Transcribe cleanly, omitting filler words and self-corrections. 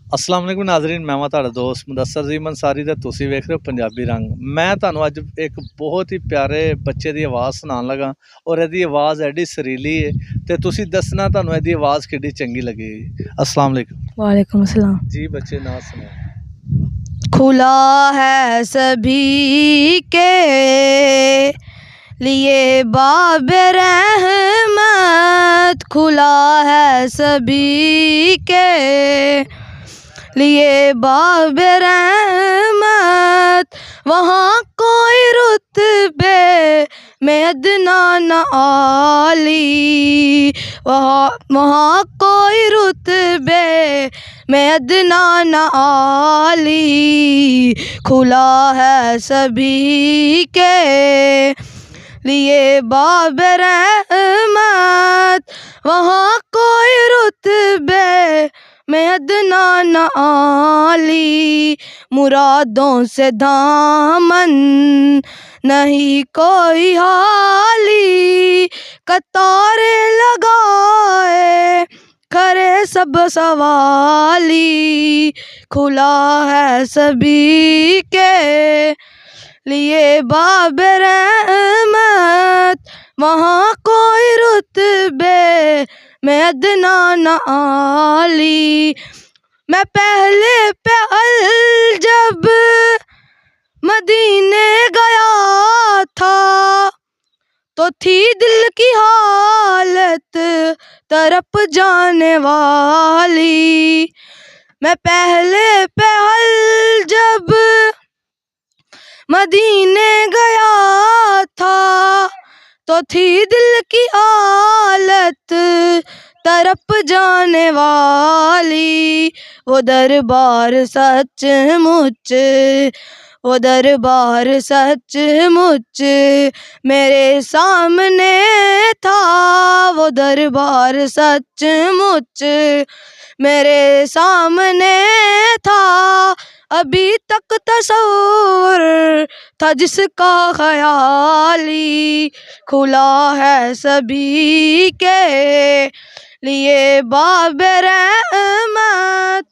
अस्सलाम वालेकुम नाज़रीन, मैं ਤੁਹਾਡਾ ਦੋਸਤ ਮੁਦੱਸਰ ਜੀ ਮਨਸਾਰੀ ਤੇ ਤੁਸੀਂ ਵੇਖ ਰਹੇ ਹੋ ਪੰਜਾਬੀ ਰੰਗ। ਮੈਂ ਤੁਹਾਨੂੰ ਅੱਜ ਇੱਕ ਬਹੁਤ ਹੀ ਪਿਆਰੇ ਬੱਚੇ ਦੀ ਆਵਾਜ਼ ਸੁਣਾਉਣ ਲੱਗਾ ਔਰ ਇਹਦੀ ਆਵਾਜ਼ ਐਡੀ ਸੁਰੀਲੀ ਹੈ ਤੇ ਤੁਸੀਂ ਦੱਸਣਾ ਤੁਹਾਨੂੰ ਇਹਦੀ ਆਵਾਜ਼ ਕਿੱਡੀ ਚੰਗੀ ਲੱਗੀ। अस्सलाम वालेकुम। वालेकुम अस्सलाम। जी बच्चे ना सुनाओ। खुला है सभी के लिए बाब रहमत, खुला है सभी के लिए बाब रहमत। वहाँ कोई रुतबे में अदना न आली, वहाँ कोई रुतबे में अदना न आली। खुला है सभी के लिए बाब रहमत, वहाँ कोई रुतबे में अदना न आली। मुरादों से दामन नहीं कोई हाली, कतारे लगाए करे सब सवाली। खुला है सभी के लिए बाब रहमत, वहाँ कोई रुतबे में अदना न आली। मैं पहले जब मदीने गया था तो थी दिल की हालत तरफ जाने वाली। मैं पहले जब मदीने गया था तो थी दिल की हालत तरफ जाने वाली। वो दरबार सचमुच, वो दरबार सचमुच मेरे सामने था, वो दरबार सचमुच मेरे सामने था। अभी तक तस्वुर था जिसका ख्याली। खुला है सभी के लिए बाब रहमत,